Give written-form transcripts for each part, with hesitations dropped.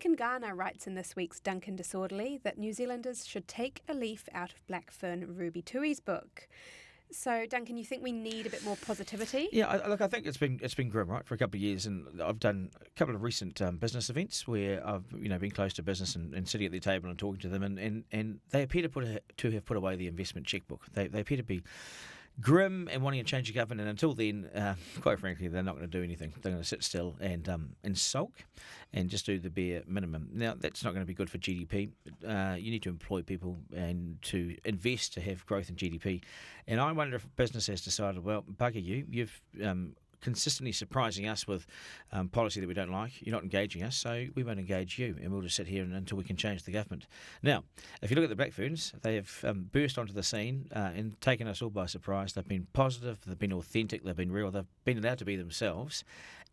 Duncan Garner writes in this week's Duncan Disorderly that New Zealanders should take a leaf out of Blackfern Ruby Tui's book. So, Duncan, you think we need a bit more positivity? Yeah, I think it's been grim, right, for a couple of years, and I've done a couple of recent business events where I've been close to business and sitting at their table and talking to them, and they appear to have put away the investment checkbook. They appear to be grim and wanting to change the government, and until then, quite frankly, they're not going to do anything. They're going to sit still and sulk and just do the bare minimum. Now, that's not going to be good for GDP. You need to employ people and to invest to have growth in GDP. And I wonder if business has decided, well, bugger you, you've consistently surprising us with policy that we don't like. You're not engaging us, so we won't engage you, and we'll just sit here until we can change the government. Now, if you look at the Blackferns, they have burst onto the scene and taken us all by surprise. They've been positive, they've been authentic, they've been real, they've been allowed to be themselves,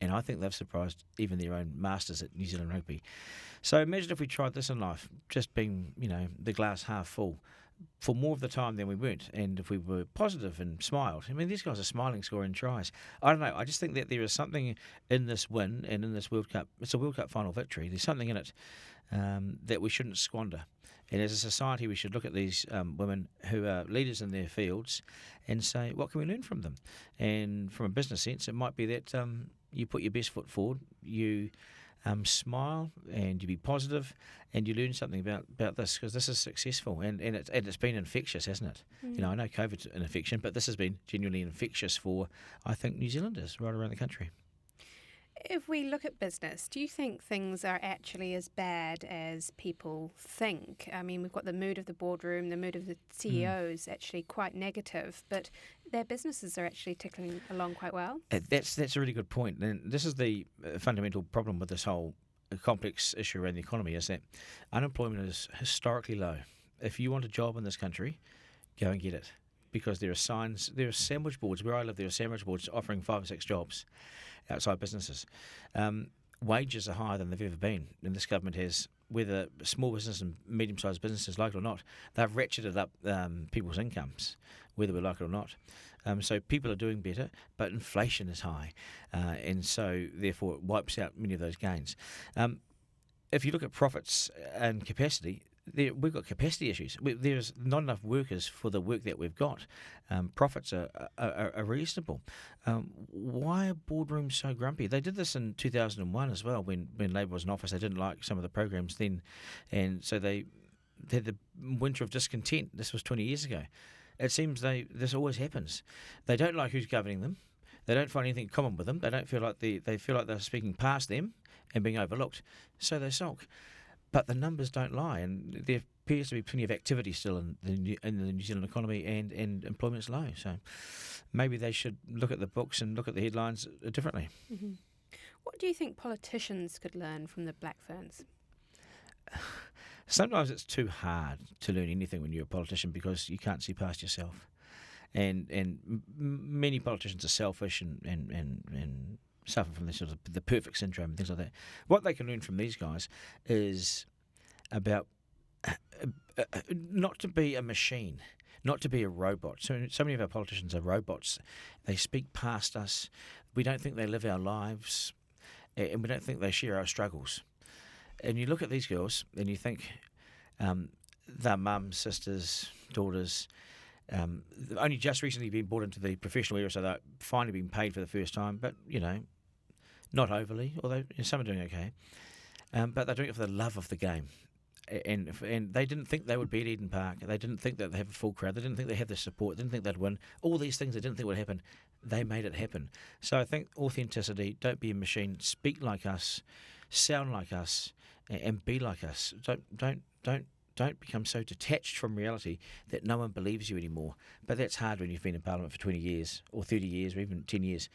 and I think they've surprised even their own masters at New Zealand Rugby. So imagine if we tried this in life, just being, the glass half full, for more of the time than we weren't, and if we were positive and smiled. I mean, these guys are smiling, scoring tries. I don't know, I just think that there is something in this win and in this World Cup. It's a World Cup final victory. There's something in it that we shouldn't squander. And as a society, we should look at these women who are leaders in their fields and say, what can we learn from them? And from a business sense, it might be that you put your best foot forward, you smile, and you be positive, and you learn something about this, because this is successful, and it's been infectious, hasn't it? I know COVID's an infection, but this has been genuinely infectious for, I think, New Zealanders right around the country. If we look at business, do you think things are actually as bad as people think? I mean, we've got the mood of the boardroom, the mood of the CEOs actually quite negative, but their businesses are actually ticking along quite well. That's a really good point. And this is the fundamental problem with this whole complex issue around the economy, is that unemployment is historically low. If you want a job in this country, go and get it. Because there are sandwich boards. Where I live, there are sandwich boards offering 5 or 6 jobs outside businesses. Wages are higher than they've ever been. And this government has, whether small business and medium-sized businesses like it or not, they've ratcheted up people's incomes, whether we like it or not. So people are doing better, but inflation is high. And so, therefore, it wipes out many of those gains. If you look at profits and capacity, we've got capacity issues. There's not enough workers for the work that we've got. Profits are reasonable. Why are boardrooms so grumpy? They did this in 2001 as well, when Labour was in office. They didn't like some of the programs then, and so they had the winter of discontent. This was 20 years ago. It seems this always happens. They don't like who's governing them. They don't find anything in common with them. They don't feel like they feel like they're speaking past them and being overlooked. So they sulk. But the numbers don't lie, and there appears to be plenty of activity still in the New Zealand economy, and employment's low. So maybe they should look at the books and look at the headlines differently. Mm-hmm. What do you think politicians could learn from the Blackferns? Sometimes it's too hard to learn anything when you're a politician, because you can't see past yourself. And many politicians are selfish and suffer from this sort of the perfect syndrome and things like that. What they can learn from these guys is about not to be a machine, not to be a robot. So many of our politicians are robots. They speak past us. We don't think they live our lives, and we don't think they share our struggles. And you look at these girls and you think their mums, sisters, daughters, only just recently been brought into the professional area, so they're finally being paid for the first time, but, not overly, although some are doing okay. But they're doing it for the love of the game. And they didn't think they would beat Eden Park. They didn't think that they'd have a full crowd. They didn't think they'd have the support. They didn't think they'd win. All these things they didn't think would happen, they made it happen. So I think authenticity, don't be a machine, speak like us, sound like us, and be like us. Don't become so detached from reality that no one believes you anymore. But that's hard when you've been in Parliament for 20 years or 30 years or even 10 years.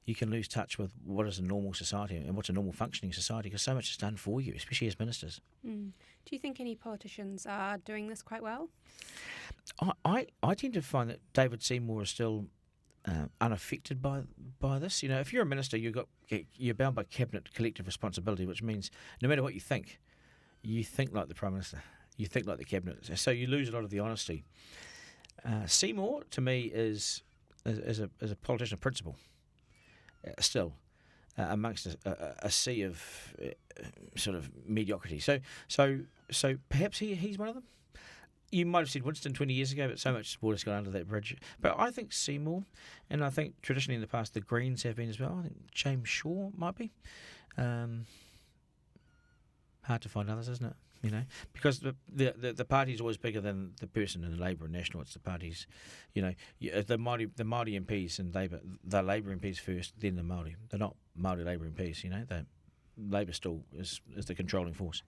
You can lose touch with what is a normal society and what's a normal functioning society, because so much is done for you, especially as ministers. Do you think any politicians are doing this quite well? I tend to find that David Seymour is still unaffected by this. If you're a minister, you're bound by cabinet collective responsibility, which means no matter what you think like the Prime Minister. You think like the cabinet, so you lose a lot of the honesty. Seymour, to me, is a politician of principle. Still, amongst a sea of sort of mediocrity. So perhaps he's one of them. You might have said Winston 20 years ago, but so much water's gone under that bridge. But I think Seymour, and I think traditionally in the past the Greens have been as well. I think James Shaw might be. Hard to find others, isn't it? You know, because the party's always bigger than the person in the Labour and National. It's the parties, you know, the Māori MPs and Labour, they're Labour MPs first, then the Māori. They're not Māori Labour MPs, you know. Labour still is the controlling force.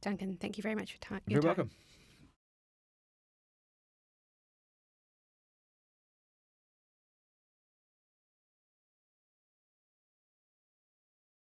Duncan, thank you very much for your time. You're welcome.